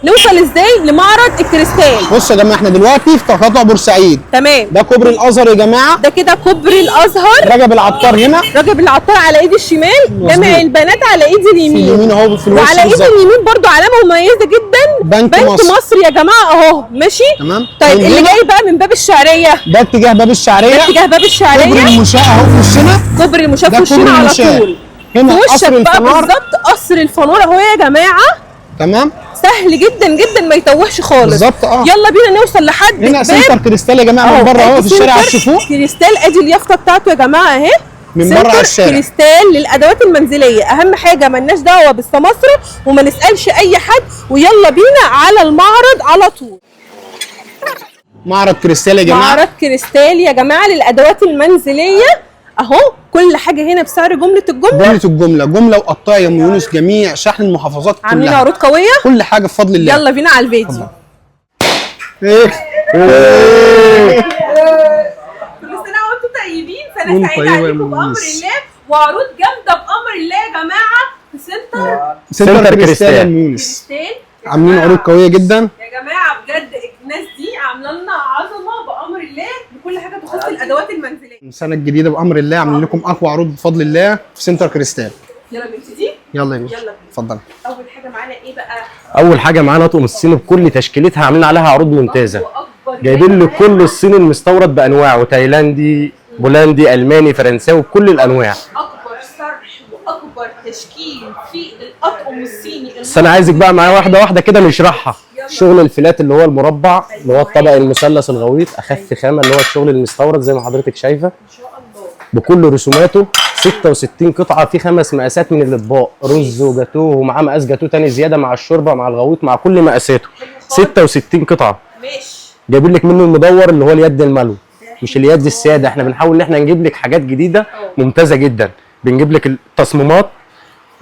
نوصل ازاي لمعرض الكريستال؟ بصوا يا جماعه احنا دلوقتي في تقاطع بورسعيد. تمام. ده كوبري الازهر يا جماعه. ده كده كوبري الازهر. رجب العطار هنا. رجب العطار على ايدي الشمال، جامع البنات على ايدي اليمين. في اليمين اهو في الوش. وعلى ايدي اليمين برضو علامه مميزه جدا، بنك مصر يا جماعه اهو ماشي. تمام. طيب اللي جاي بقى من باب الشعريه، ده اتجاه باب الشعريه. ده اتجاه باب الشعريه. كوبري المشاة اهو في وشنا. كوبري المشاة في وشنا على طول. هنا قصر الفنار. بالظبط قصر الفنار اهو يا جماعه. تمام. سهل جدا جدا ما يتوهش خالص. بالظبط يلا بينا نوصل لحد هنا سنتر كريستال يا جماعه من بره اهو في الشارع هتشوفوه. كريستال ادي اليافطه بتاعته يا جماعه اهي. من بره على الشارع. كريستال للادوات المنزليه، اهم حاجه مالناش دعوه بالسماسره وما نسالش اي حد، ويلا بينا على المعرض على طول. معرض كريستال يا جماعه. معرض كريستال يا جماعه للادوات المنزليه اهو. كل حاجه هنا بسعر جمله الجمله. جمله وقطاع يا ام يونس، جميع شحن المحافظات كلها. عاملين عروض قويه، كل حاجه بفضل الله. يلا بينا على الفيديو. كل سنه وانتم طيبين، سنه سعيده عليكم بامر الله، وعروض جامده بامر الله يا جماعه في سنتر كريستال يا ام يونس. عاملين عروض قويه جدا يا جماعه بجد. الناس دي عامله لنا عظمه بامر الله بكل حاجه تخص الادوات المنزليه. السنه الجديده بامر الله عاملين لكم اقوى عروض بفضل الله في سنتر كريستال. يلا نبتدي. يلا يا باشا اتفضل. اول حاجه معانا ايه بقى؟ اول حاجه معانا اطقم الصين بكل تشكيلتها، عاملين عليها عروض ممتازه. جايبين لك كل الصين المستورد بانواعه، تايلاندي، بولندي، الماني، فرنساوي، بكل الانواع. اكبر صرح واكبر تشكيل في الاطقم الصيني. بس انا عايزك بقى معايا واحده واحده كده نشرحها. شغل الفلات اللي هو المربع، اللي هو الطبق المثلث الغويط، اخف خامه، اللي هو الشغل المستورد زي ما حضرتك شايفه ان شاء الله بكل رسوماته. 66 قطعه في 5 مقاسات من الاطباق، رز وجاتوه ومعاه مقاس جاتوه تاني زياده مع الشوربه مع الغويط مع كل مقاساته. 66 قطعه. ماشي. جايبين لك منه المدور اللي هو اليد الملو، مش اليد الساده. احنا بنحاول ان احنا نجيب لك حاجات جديده ممتازه جدا. بنجيب لك التصميمات،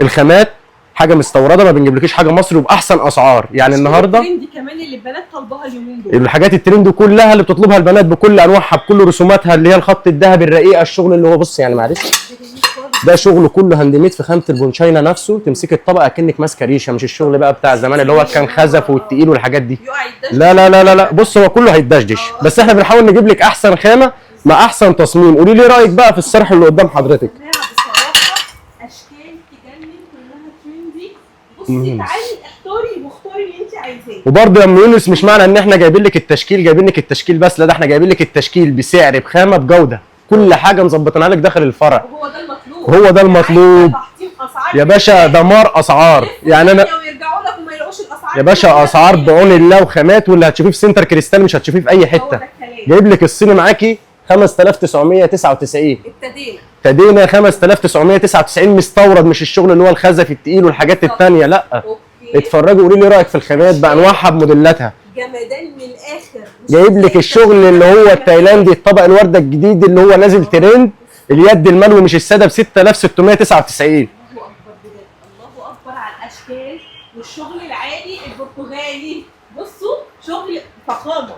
الخامات، حاجه مستورده، ما بنجيبلكيش حاجه مصري وباحسن اسعار. يعني النهارده الترندي كمان اللي البنات طالباها اليومين دول، الحاجات الترند كلها اللي بتطلبها البنات بكل انواعها بكل رسوماتها، اللي هي الخط الذهبي الرقيقه، الشغل اللي هو بص يعني معلش ده شغل كله هاند ميد في خامه البونشاينا نفسه. تمسك الطبق اكنك ماسكه ريشه، مش الشغل بقى بتاع زمان اللي هو كان خزف والتقيل والحاجات دي. لا لا لا لا لا، بص هو كله هيتدشدش، بس احنا بنحاول نجيب لك احسن خامه مع احسن تصميم. قولي لي رايك بقى في الصرح اللي قدام حضرتك. اشكال تجنن، كلها ترندي. بصي تعالي اختاري واختاري اللي انت عايزاه. وبرضه يا ام يونس مش معنى ان احنا جايبين لك التشكيل جايبين لك التشكيل بس، لا ده احنا جايبين لك التشكيل بسعر بخامه بجوده، كل حاجه مظبطينها لك داخل الفرع. وهو ده المطلوب. هو ده المطلوب يا باشا. دمار اسعار يعني انا ويرجعوا لك وما يلاقوش الاسعار يا باشا. اسعار بعون الله وخامات، واللي هتشوفيه في سنتر كريستال مش هتشوفيه في اي حته. جايب لك الصيني معاكي 5999. ابتدينا 5999 مستورد، مش الشغل اللي هو الخزف التقيل والحاجات الثانيه لا. اتفرجوا قولوا لي رايك في الخامات بانواعها بموديلاتها. جمدان من الاخر. جايب لك الشغل اللي هو التايلاندي، الطبق الورده الجديد اللي هو نازل ترند، اليد الملوي مش الساده ب 6699. الله اكبر بجد، الله اكبر على الاشكال والشغل العالي البرتغالي. بصوا شغل فخامه.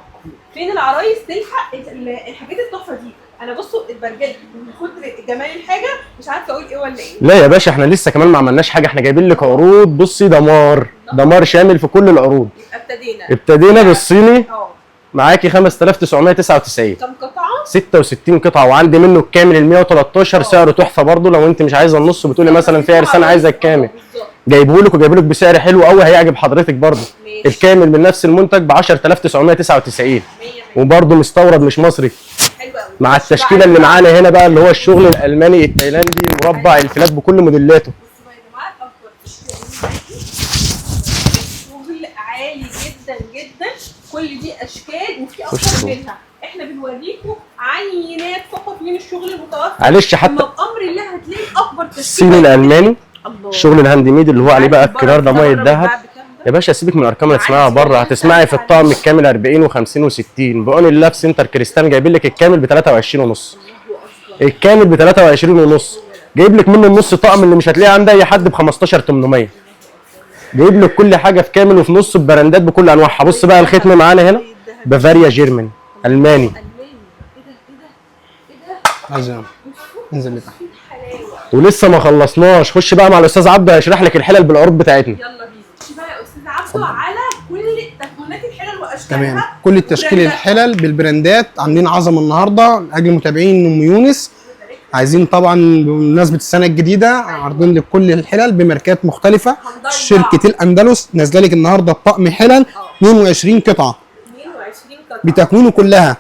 فين العرايس تلحق الحاجات التحفه دي؟ انا بصوا اتبرجلت من كتر جمال الحاجه، مش عارفه اقول ايه ولا ايه. لا يا باشا احنا لسه كمان ما عملناش حاجه، احنا جايبين لك عروض بصي دمار شامل في كل العروض. ابتدينا بالصيني معاكي 5999. كم قطعه؟ 66 قطعه، وعندي منه الكامل ال 113 سعره تحفه برضه. لو انت مش عايزه النص بتقولي مثلا في عرسان عايزه الكامل، جايبه لك وجايبه لك بسعر حلو قوي هيعجب حضرتك برضه. الكامل من نفس المنتج ب 10999 وبرضه مستورد مش مصري. مع التشكيله اللي معانا هنا بقى اللي هو الشغل الالماني التايلاندي مربع الفلات بكل موديلاته. بصوا يا جماعه اكبر شغل عالي جدا جدا. كل دي اشكال وفي اكتر منها. احنا بنوريكم عينات فقط من الشغل المتوفر. معلش حتى بامر الله هتلاقي اكبر تشكيل الصيني الالماني، الشغل الهاند ميد اللي هو عليه بقى الكرار ده ميه الذهب. يا باشا سيبك من الارقام اللي هتسمعها بره، هتسمعي في الطقم الكامل 40 و50 و60 بعون الله. في سنتر كريستال جايبين لك الكامل ب 23 ونص. الكامل ب 23 ونص. جايب لك منه النص طقم اللي مش هتلاقيه عند اي حد ب 15800. جايب لك كل حاجه في كامل وفي نص ببراندات بكل انواعها. بص بقى الختم معانا هنا بافاريا جيرمن الماني. عايز انزل لتحت ولسه ما خلصناش. خش بقى مع الاستاذ عبده هيشرح لك الحلل بالعروض بتاعتنا. يلا بينا. خش بقى يا استاذ عبده على كل باشكالها. تمام. كل التشكيل الحلل بالبراندات عاملين عظمه النهارده لاجل متابعين ام يونس. عايزين طبعا بمناسبه السنه الجديده عارضين لك كل الحلل بماركات مختلفه. شركه الاندلس نازله لك النهارده بطقم حلل 22 قطعه 22 قطعه بتكوينه كلها.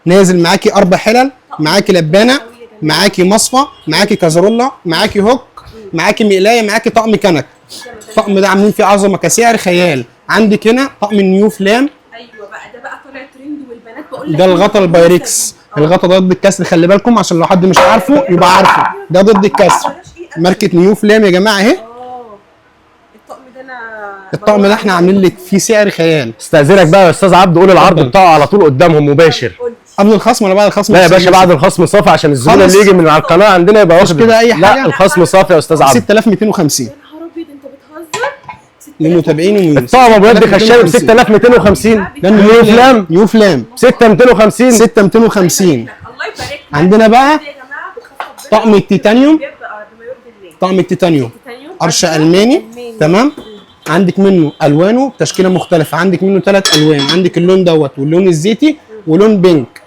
نازل معاكي 4 حلل، معاكي لبانه، معاكي مصفى، معاكي كازارولا، معاكي هوك، معاكي مقلايه، معاكي طقم كنك. الطقم ده عاملين فيه عظمه كسعر خيال. عندك هنا طقم النيو فلام. ايوه بقى ده بقى طالع ترند والبنات بقول لك ده الغطا البايركس. الغطا ده ضد الكسر، خلي بالكم عشان لو حد مش عارفه يبقى عارفه. ده ضد الكسر. ماركه نيو فلام يا جماعه اهي. الطقم ده انا الطقم ده احنا عاملين لك فيه سعر خيال. استاذنك بقى يا استاذ عبد قول العرض بتاعه على طول قدامهم مباشر. قبل الخصم ولا بعد الخصم؟ لا يا باشا بعد الخصم صافي عشان الزبون اللي يجي من على القناه عندنا يبقى واخد كده اي حاجه. لا الخصم صافي يا استاذ عبد. 6250 يا نهار ابيض انت بتهزر. للمتابعين وميونس. الطقم ابو يد خشاوي ب 6250. ده نيو فلام نيو فلام 6250. 6250. الله يبارك. عندنا بقى يا جماعه بتخفض طقم التيتانيوم. بما يرضي الله. طقم التيتانيوم قرش الماني. تمام. عندك منه الوانه تشكيله مختلفه. عندك منه 3 الوان. عندك اللون دوت واللون الزيتي ولون بينك.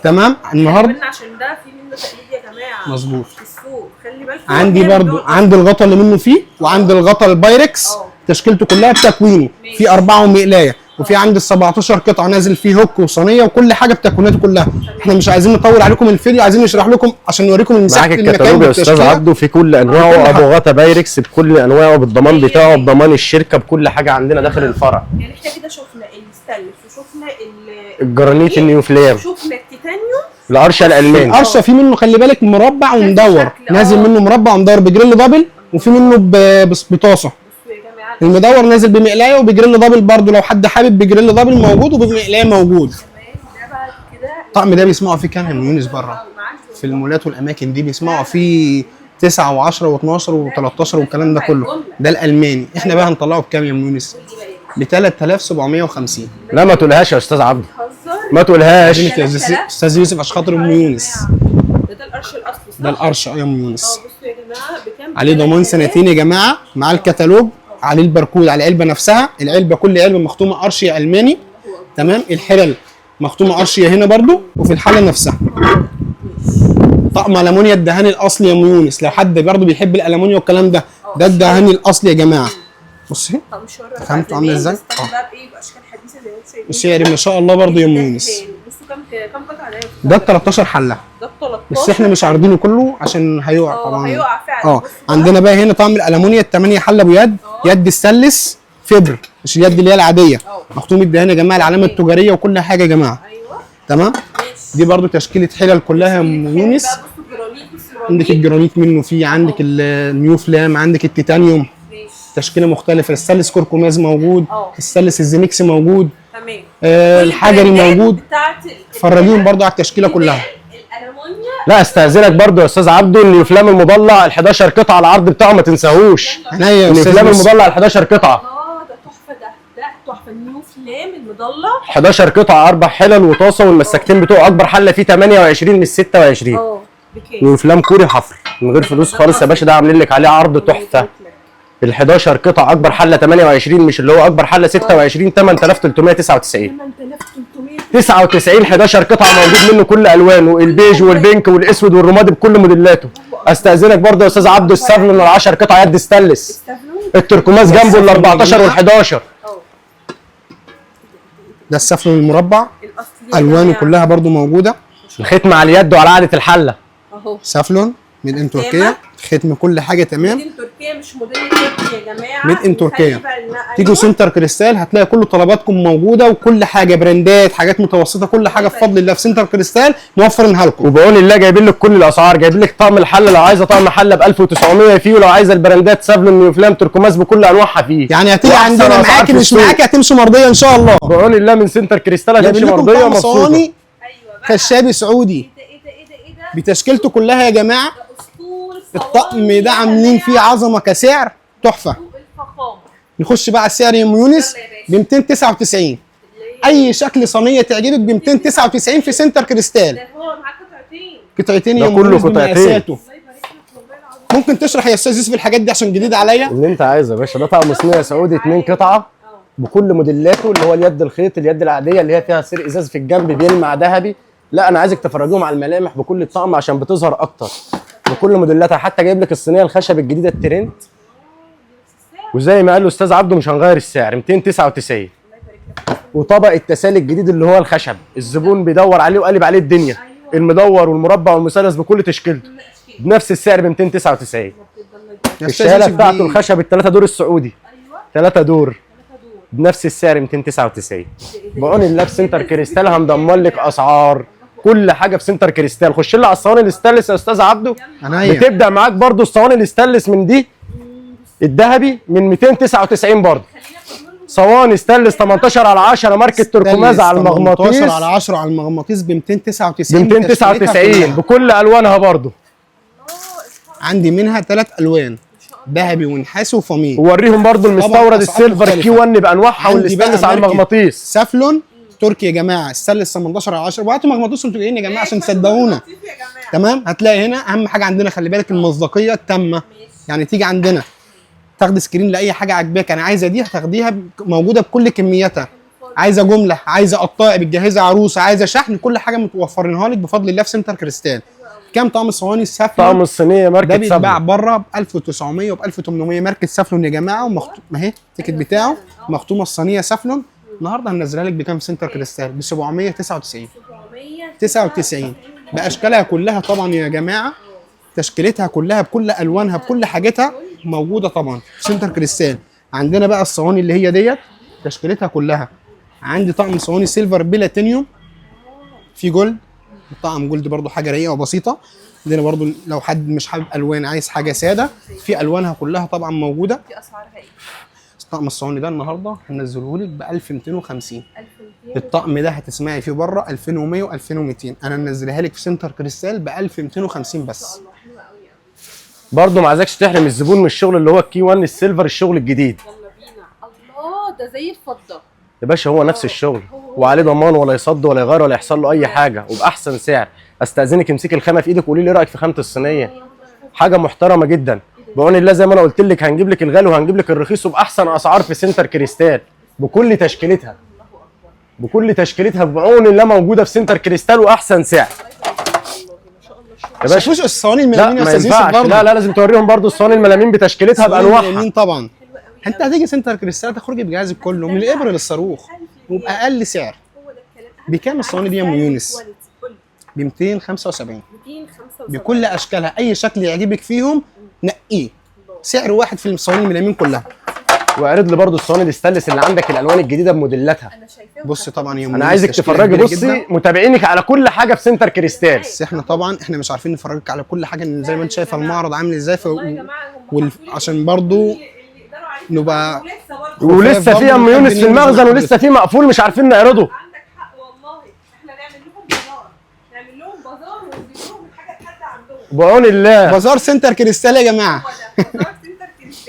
تمام. النهارده عشان ده في منه تقليد يا جماعه. مظبوط. السوق خلي بالكم. عندي برضو عندي الغطا اللي منه فيه وعندي الغطا البايركس. تشكيلته كلها بتكوينه. في 4 ومقلايه وفي عندي ال 17 قطعه نازل فيه هوك وصينيه وكل حاجه بتكويناته كلها. احنا مش عايزين نطول عليكم الفيديو، عايزين نشرح لكم عشان نوريكم المساحه معاك المكان الكتالوج يا استاذ عبده في كل انواعه. ابو غطا بايركس بكل انواعه بالضمان بتاعه بضمان الشركه بكل حاجه عندنا داخل الفرع. يعني احنا كده شفنا الستانلس وشفنا الجرانيت النيو فلام شفنا التيتانيوم القرشه الالماني. القرشه في منه خلي بالك مربع ومدور. نازل منه مربع ومدور بجريل دبل وفي منه بطاسه. المدور نازل بمقلايه وبجريل دبل برضو لو حد حابب بجريل دبل موجود وبمقلايه موجود. الطقم ده بيسمعوا فيه كام يا يونس بره في المولات والاماكن دي بيسمعوا فيه 9 و10 و12 و13 والكلام ده كله. ده الالماني. احنا بقى هنطلعه بكام يا يونس؟ ب 3750. لا ما تقولهاش يا استاذ عبده ما تقولهاش استاذ يوسف عشان خاطر ام يونس. ده القرش الاصلي صح؟ ده القرش يا ام يونس. بصوا يا جماعه بكام؟ عليه ضمان 2 سنين يا جماعه مع الكتالوج. عليه الباركود على العلبه نفسها. العلبه كل علبه مختومه قرشيه الماني. تمام. الحلل مختومه قرشيه هنا برضو وفي الحله نفسها. طقم المونيا الدهاني الاصلي يا ام يونس لو حد برضو بيحب الالمونيا والكلام ده. ده الدهاني الاصلي يا جماعه. بصي فهمتوا عامله ازاي؟ السعر ما شاء الله برضو يا ام يونس. بصوا كام قطعه ده 13 حله. ده 13 بس احنا مش عارضينه كله عشان هيقع طبعا. هيقع فعلا. عندنا بقى هنا طقم الالمونيا ال8 حله ابو يد. يد السلس فبر مش اليد اللي هي العاديه. مختوم الدهان يا جماعه العلامه التجاريه وكل حاجه يا جماعه. ايوه تمام. دي برضو تشكيله حلل كلها يا ام يونس. عندك الجرانيت منه فيه. عندك النيو فلام. عندك التيتانيوم تشكيله مختلفه. السلس كركماز موجود. السلس الزينكس موجود. تمام. الحجري موجود. فرجيهم برضو على التشكيله كلها. لا استاذنك برضو يا استاذ عبده النيو فلام المضلع ال 11 قطعه العرض بتاعه ما تنساهوش. عينيا يا النيو استاذ فلام المضلع ال 11 قطعه. ده تحفه. ده تحفه النيو فلام المضلع 11 قطعه 4 حلل وطاسه والمسكتين بتوعه اكبر حله فيه 28 مش 26. بكام؟ نيو فلام كوري حفر من غير فلوس خالص يا باشا. ده عاملين لك عليه عرض تحفه. ال 11 قطعه اكبر حله 28 مش اللي هو اكبر حله 26 8399. 99 11 قطعه موجود منه كل الوانه البيج والبينك والاسود والرمادي بكل موديلاته. استاذنك برضه يا استاذ عبده السافلون ال 10 قطعه يد ستانلس. التركماز جنبه ال 14 وال 11. ده السافلون المربع الوانه كلها برضو موجوده. الختم على اليد وعلى قاعده الحله اهو سافلون ميد ان تركيا. ختم كل حاجه تمام. ميد ان تركيا مش موديل تركي يا جماعه. ميد ان تركيا. تيجوا سنتر كريستال هتلاقي كل طلباتكم موجوده وكل حاجه براندات حاجات متوسطه كل حاجه بفضل الله في سنتر كريستال موفرينها لكم. وبقول الله جايبين لك كل الاسعار. جايبين لك طقم الحله لو عايزه طقم حله ب 1900 فيه ولو عايزه البراندات سافلون نيو فلام تركماز بكل انواعها فيه. يعني هتيجي عندنا معاكي مش معاكي هتمشي مرضيه ان شاء الله. بقول الله من سنتر كريستال هتمشي مرضيه ومبسوطه. ايوه بقى خشابي سعودي بتشكيلته كلها يا جماعه. الطقم ده عاملين فيه عظمه كسعر تحفه. نخش بقى على السعر يا ام يونس ب 299. اي شكل صينيه تعجبك ب 299 في سنتر كريستال. ده هو معاه قطعتين يا ام يونس بمقاساته. ممكن تشرح يا استاذ يوسف الحاجات دي عشان جديد عليا؟ اللي انت عايزه يا باشا. ده طقم صينيه سعودي 2 قطعه بكل موديلاته، اللي هو اليد الخيط، اليد العاديه اللي هي فيها سير ازاز في الجنب بيلمع ذهبي. لا انا عايزك تفرجيهم على الملامح بكل الطقم عشان بتظهر اكتر بكل موديلاتها. حتى جايب لك الصينيه الخشب الجديده الترند، وزي ما قال الاستاذ عبده مش هنغير السعر 299. وطبق التسالي الجديد اللي هو الخشب، الزبون بيدور عليه وقالب عليه الدنيا، المدور والمربع والمثلث بكل تشكيلته بنفس السعر ب 299. الشهاله بتاعته الخشب الثلاثه دور السعودي، 3 دور بنفس السعر 299. بعون الله في سنتر كريستال هنضمن لك اسعار كل حاجه في سنتر كريستال. خش لي على الصواني الاستانلس يا استاذ عبده، بتبدا معاك برضو الصواني الاستانلس من دي الذهبي من 299 برضو. صواني ستانلس 18/10 ماركه تركماز على المغناطيس، 18/10 على المغناطيس ب 299 ب 299 بكل الوانها برضو. عندي منها 3 الوان، ذهبي ونحاسي وفميد. ووريهم برضو المستورد السيلفر كي 1 بانواعها والاستانلس على المغناطيس. سافلون تركي يا جماعه، ستانلس 18/10. وهاتوا مغناطيس انتوا جايين يا جماعه عشان تصدقونا. تمام. هتلاقي هنا اهم حاجه عندنا، خلي بالك، المصداقيه التامه. يعني تيجي عندنا تاخدي سكرين لاي حاجه عاجباك، انا عايزه دي هتاخديها موجوده بكل كمياتها، عايزه جمله، عايزه قطاعي بتجهزها عروسه، عايزه شحن، كل حاجه متوفرينها لك بفضل الله في سنتر كريستال. كام طقم الصواني السافلون؟ طقم الصينيه ماركه سافلون ده بيتباع بره ب 1900 وب 1800 ماركه سافلون يا جماعه، ومختوم اهي التيكت بتاعه مختومه الصينيه سافلون. النهارده هننزلها لك بكام في سنتر كريستال؟ ب 799 باشكالها كلها طبعا يا جماعه، تشكيلتها كلها بكل الوانها بكل حاجتها موجوده طبعا في سنتر كريستال. عندنا بقى الصواني اللي هي ديت تشكيلتها كلها. عندي طقم صواني سيلفر بلاتينيوم في جولد، الطقم جولد برضو حاجه رايقه وبسيطه. عندنا برضو لو حد مش حابب الوان عايز حاجه ساده، في الوانها كلها طبعا موجوده. في اسعارها ايه؟ طقم الصواني ده النهارده هنزله لك ب 1250. الطقم ده هتسمعي فيه بره 2100 و2200، انا منزلها لك في سنتر كريستال ب 1250 بس. برضه ما عايزكش تحرم الزبون من الشغل اللي هو الكي 1 السيلفر، الشغل الجديد. يلا بينا. الله ده زي الفضه يا باشا، هو نفس الشغل وعليه ضمان ولا يصد ولا يغير ولا يحصل له اي حاجه وباحسن سعر. استاذنك امسكي الخامه في ايدك وقولي لي رايك في خامه الصينيه، حاجه محترمه جدا. بعون الله زي ما انا قلت لك هنجيب لك الغالي وهنجيب لك الرخيص وباحسن اسعار في سنتر كريستال بكل تشكيلتها، بكل تشكيلتها بعون الله موجوده في سنتر كريستال واحسن سعر. يا باشا مش الصواني الملامين يا استاذ يوسف برضه؟ لا لازم توريهم برضه الصواني الملامين بتشكيلتها بانواعها. الملامين طبعا. انت هتيجي سنتر كريستال تخرجي بجهازك كله من الابره للصاروخ وباقل سعر. بكام الصواني دي يا ام يونس؟ ب 275 بكل اشكالها، اي شكل يعجبك فيهم نقيه، سعر واحد في الصواني الملامين كلها. واعرض لي برضه الصواني الاستانلس اللي عندك الالوان الجديده بموديلاتها. بص طبعا يا ام انا عايزك تفرجي، بصي متابعينك على كل حاجه في سنتر كريستال. بس احنا طبعا مش عارفين نفرجك على كل حاجه زي ما انت شايفه المعرض عامل ازاي عشان برضه نبقى ولسه في ام يونس في المخزن ولسه في مقفول مش عارفين نعرضه. عندك حق والله، احنا نعمل لهم بازار، نعمل لهم بازار ونجيب لهم الحاجه لحد عندهم. بعون الله بازار سنتر كريستال يا جماعه.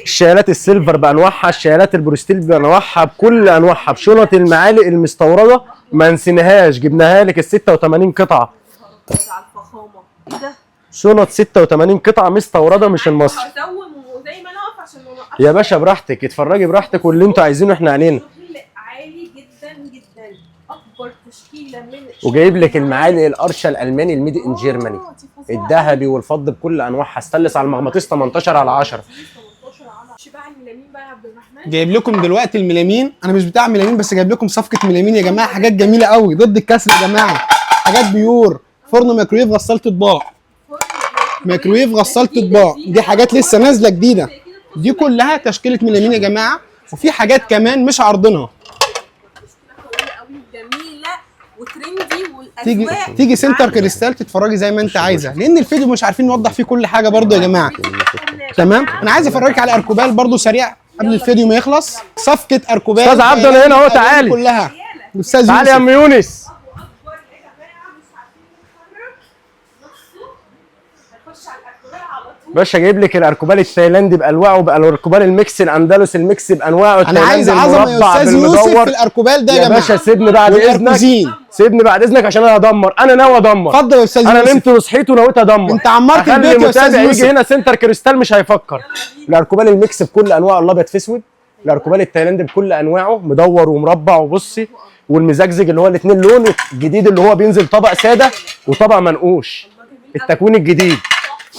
الشيالات السيلفر بانواعها، الشيالات البروستيل بانواعها بكل انواعها، بشنط المعالق المستورده ما نسيناهاش، جبناها لك ال 86 قطعه. على الفخامه ايه ده؟ شنط 86 قطعه مستورده مش المصري. هزوم وزي ما انا واقفه عشان ما نوقفش. يا باشا براحتك، اتفرجي براحتك واللي انتوا عايزينه احنا علينا. شغل عالي جدا جدا، اكبر تشكيله من وجايب لك المعالق الارشا الالماني الميد ان جيرماني، الذهبي والفضه بكل انواعها، استانلس على المغناطيس 18/10. شباع الميلامين بقى يا عبد الرحمن. جايب لكم دلوقتي الميلامين، انا مش بتاع ميلامين بس جايب لكم صفقه ميلامين يا جماعه، حاجات جميله قوي ضد الكسر يا جماعه، حاجات بيور، فرن ميكرويف غسالة اطباق، ميكرويف غسالة اطباق، دي حاجات لسه نازله جديده، دي كلها تشكيله ميلامين يا جماعه، وفي حاجات كمان مش عارضينها. جميله وترندي تيجي سنتر كريستال تتفرجي زي ما انت عايزه، لان الفيديو مش عارفين نوضح فيه كل حاجه برضو يا جماعه. تمام. انا عايز افرجك على اركوبال برضو سريع قبل الفيديو ما يخلص. صفقه اركوبال استاذ عبده انا هنا اهو، تعالي كلها. استاذ تعالي يا ام يونس. باشا جايب لك الاركوبال التايلاندي بانواعه، الاركوبال الميكس الاندلس الميكس بانواعه، انا عايز عظمه يا استاذ يوسف في الاركوبال ده يا جماعه. باشا سيبني بعد اذنك، سيبني بعد اذنك عشان انا هدمر، انا ناوي ادمر. اتفضل يا استاذ يوسف. انا نمت وصحيت ونويت ادمر. انت عمرت البيت يا استاذ يوسف. يجي هنا سنتر كريستال مش هيفكر. الاركوبال الميكس بكل انواعه، الابيض في اسود، الاركوبال التايلاندي بكل انواعه، مدور ومربع وبصي، والمزجزج اللي هو الاثنين لون، الجديد اللي هو بينزل طبق ساده وطبق منقوش، التكوين الجديد.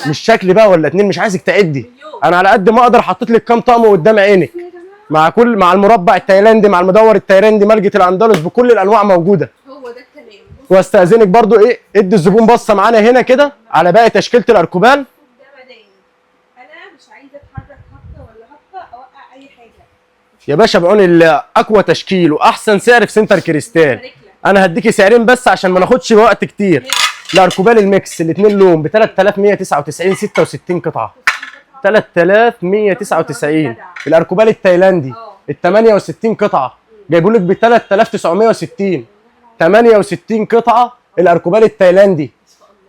مش شكل بقى ولا اتنين، مش عايزك تعدي، انا على قد ما اقدر حطيت لك كام طقم قدام عينك، مع المربع التايلاندي، مع المدور التايلاندي، ملجة الاندلس، بكل الانواع موجوده. هو ده الكلام. واستاذنك برضو ايه، ادي الزبون بصه معانا هنا كده على باقي تشكيله الاركوبال. ده مداني، انا مش عايزه اتحرك هبطه ولا هبطه اوقع اي حاجه يا باشا بعون الله، اقوى تشكيل واحسن سعر في سنتر كريستال. انا هديكي سعرين بس عشان ما ناخدش وقت كتير. الاركوبال الميكس الاثنين لون ب 3199 66 قطعه، 3199. الاركوبال التايلاندي ال 68 قطعه جايبوا لك ب 3960، 68 قطعه الاركوبال التايلاندي.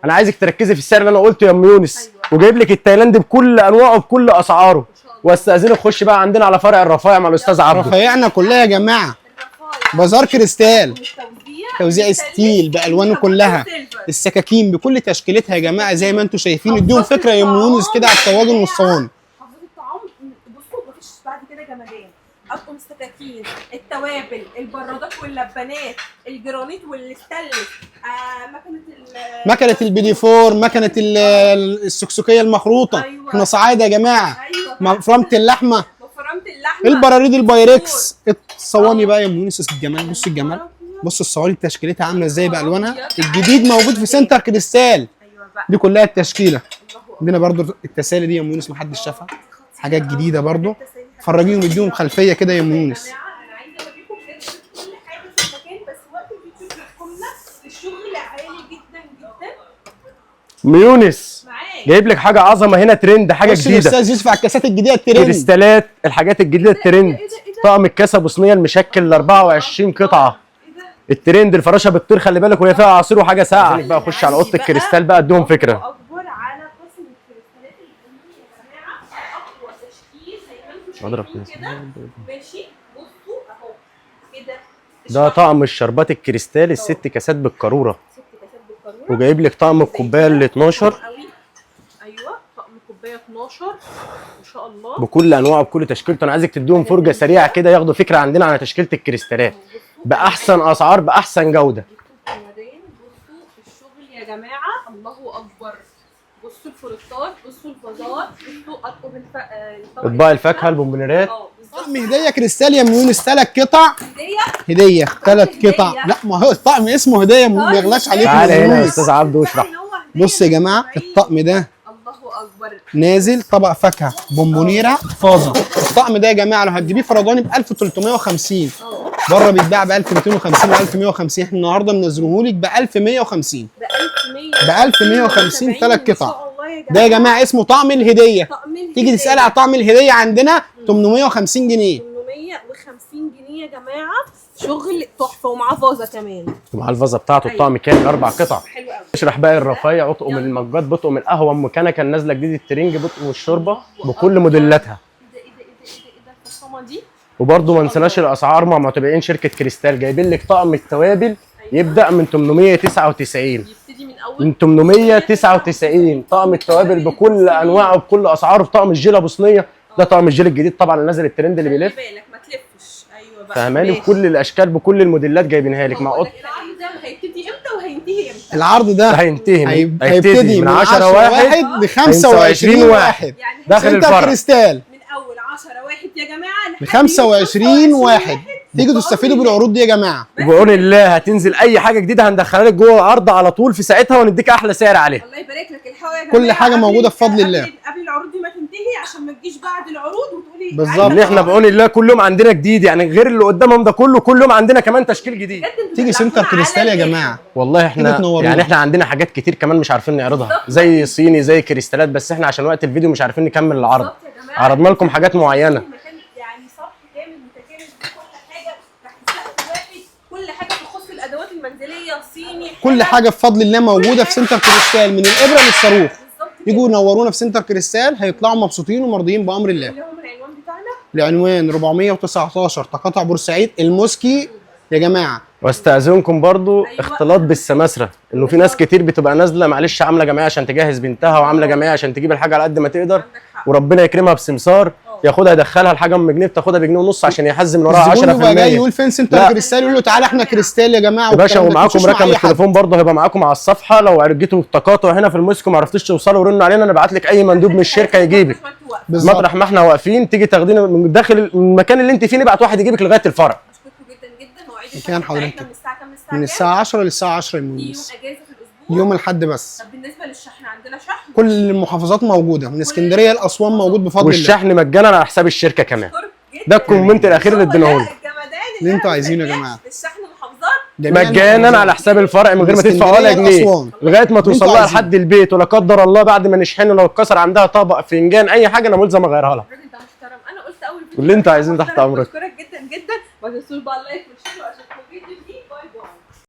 انا عايزك تركزي في السعر اللي انا قلته يا ام يونس، وجايب لك التايلاندي بكل انواعه بكل اسعاره. واستاذنك خش بقى عندنا على فرع الرفايع مع الاستاذ عبده. رفايعنا كلها يا جماعه بازار كريستال، توزيع ستيل بالوانه كلها، السكاكين بكل تشكيلتها يا جماعه زي ما انتم شايفين. اديهم فكره يا ام يونس كده على الطواجن والصواني. حافظ الطعام. بصوا مفيش بعد كده جمدان. اطقم السكاكين، التوابل، البرادات واللبانات، الجرانيت والستانلس، مكنه البيدي فور، مكنه السكسوكيه المخروطه. أيوة. احنا صعايده يا جماعه. مفرمه اللحمه، اللحمه، البراريد البايركس، الصواني بقى يا ام يونس. الجمال، بص الجمال، بص الصواني تشكيلتها عامله ازاي بالوانها. الجديد موجود في سنتر كريستال. دي كلها التشكيله. عندنا برضو التسالي دي يا ام يونس محدش شافها، حاجات جديده برضو. فرجيهم اديهم خلفيه كده يا ام يونس. انا عايزه اوريكم بجد كل حاجه في المكان، بس وقت الفيديو بيحكمنا. الشغل عالي جدا جدا. ام يونس معاك جايب لك حاجه عظمه هنا، ترند، حاجه جديده. الاستاذ يوسف على الكاسات الجديده الترند، كريستالات، الحاجات الجديده الترند. طقم الكاسه ابو صينيه المشكل ل 24 قطعه، الترند. الفراشه بتطير، خلي بالك وهي فيها عصير وحاجه ساقعه. بقى خش على اوضه الكريستال بقى اديهم فكره. اكبر على قسم الكريستالات اللي يا جماعه، اقوى تشكيل زي ما انتم شايفين كده. ماشي، بصوا اهو كده. ده طقم الشربات الكريستال الست كاسات بالقاروره، 6 كاسات بالقاروره. وجايب لك طقم الكوبايه ال 12. ايوه طقم الكوبايه 12 ما شاء الله بكل انواعه بكل تشكيلته. انا عايزك تديهم فرجه سريعه كده ياخدوا فكره عندنا عن تشكيله الكريستالات باحسن اسعار باحسن جوده. بصوا الشغل يا جماعه، الله اكبر. بصوا الفروتات، بصوا الفازات، بصوا اطقم اطباق الفاكهه، البونبونيرات. طقم هديه كريستال يا ام يونس، 3 قطع هديه. 3 قطع. لا ما هو الطقم اسمه هديه، ما يغلاش عليكم تعالى يا هنا يا يونس. استاذ عبده واشرح. بص يا جماعه الطقم ده الله اكبر، نازل طبق فاكهه، بونبونيره، فازه. الطقم ده يا جماعه لو هتجيبيه فرضاني ب 1350، بره بيتباع ب 1250 و 1150. احنا النهارده منزلهولك ب 1150. ب 1150 3 قطع. ده يا جماعه اسمه طقم الهديه. تيجي تسالي على طقم الهديه عندنا 850 جنيه. 850 جنيه يا جماعه، شغل تحفه ومعاه فازه كمان. ومع الفازه بتاعته الطقم كامل 4 قطع. حلو قوي. اشرح باقي الرفايع، اطقم المجات، بطقم القهوه، ام كنكه النازله جديد، الترنج، بطقم الشوربه بكل موديلاتها. ايه ده الفخامه دي. وبرده ما نسيناش الاسعار مع متابعين شركه كريستال. جايبين لك طقم التوابل يبدا من 899، يبتدي من اول من 899 طقم التوابل بكل انواعه بكل اسعاره. طقم الجيل ابو صينيه، ده طقم الجيل الجديد طبعا اللي نازل الترند اللي بيلف. خلي بالك ما تلفش. ايوه بقى فاهماني، ماشي. بكل الاشكال بكل الموديلات جايبينها لك مع قط. العرض ده هيبتدي امتى وهينتهي امتى؟ العرض ده هيبتدي من 10 واحد ل 25 واحد. يعني داخل سنتر الفرع. كريستال من اول 10 واحد يا جماعه ب 25 واحد. تيجوا تستفيدوا بالعروض دي يا جماعه. وبقول الله هتنزل اي حاجه جديده هندخلها لك جوه العرض على طول في ساعتها، ونديك احلى سعر عليها. الله يبارك لك. الحقوا يا جماعه، كل حاجه موجوده بفضل الله. قبل العروض دي ما تنتهي، عشان ما تجيش بعد العروض وتقولي بالظبط. ان احنا بعون الله كل يوم عندنا جديد، يعني غير اللي قدامهم ده كله، كل يوم عندنا كمان تشكيل جديد. تيجي سنتر كريستال يا جماعه. والله احنا يعني احنا عندنا حاجات كتير كمان مش عارفين نعرضها، زي صيني زي كريستالات، بس احنا عشان وقت الفيديو مش عارفين نكمل العرض. عرضنا لكم حاجات معينه. يعني صف كامل متكامل بكل حاجه تحت سقف واحد. كل حاجه تخص الادوات المنزليه، صيني، كل حاجه بفضل الله موجوده في سنتر كريستال، من الابره للصاروخ. يجوا ينورونا في سنتر كريستال، هيطلعوا مبسوطين ومرضيين بامر الله. اللي هم العنوان بتاعنا، العنوان 419 تقاطع بورسعيد الموسكي يا جماعه. واستاذنكم برضو اختلاط بالسماسره، انه في ناس كتير بتبقى نازله معلش عامله جمعيه عشان تجهز بنتها، وعامله جمعيه عشان تجيب الحاجه على قد ما تقدر، وربنا يكرمها بسمسار، ياخدها يدخلها الحاجه ام جنيه بتاخدها بجنيه ونص عشان يحزم من وراها 10%. الزبون بيبقى جاي يقول فين سنتر كريستال، يقول له تعالى احنا كريستال يا جماعه يا باشا. والكلام ده. ومعاكم مش مع رقم أي حد. التليفون برضه هيبقى معاكم على الصفحه، لو جيتوا التقاطع هنا في الموسكو ما عرفتوش توصلوا رنوا علينا، انا ابعت لك اي مندوب من الشركه يجيبك بالظبط. مطرح ما احنا واقفين، تيجي تاخدينا من داخل المكان اللي انت فيه، نبعت واحد يجيبك لغايه الفرع. اشكركم جدا جدا. مواعيد كان حضرتك من الساعه كام للساعه من الساعه 10 للساعه 10 يوم المونس، اجازه في الاسبوع؟ يوم الاحد بس. طب بالنسبه للشحن عندنا شحن كل المحافظات موجوده، من اسكندريه لاسوان موجود بفضل الله. والشحن مجانا على حساب الشركه كمان. ده الكومنت الاخير اللي اديناهولك. اللي انتوا عايزينه يا جماعه. الشحن محافظات مجانا على حساب الفرع من غير ما تدفع ولا جنيه، لغايه ما توصل لها لحد البيت. ولا قدر الله بعد ما نشحنه لو اتكسر عندها طبق فنجان اي حاجه انا ملزم اغيرها لها. الراجل ده محترم. انا قلت اول فيديو واللي انت عايزينه تحت امرك. بشكرك جدا جدا. ما تنسوش بقى اللايك والشير واشوفكم فيديو جديد.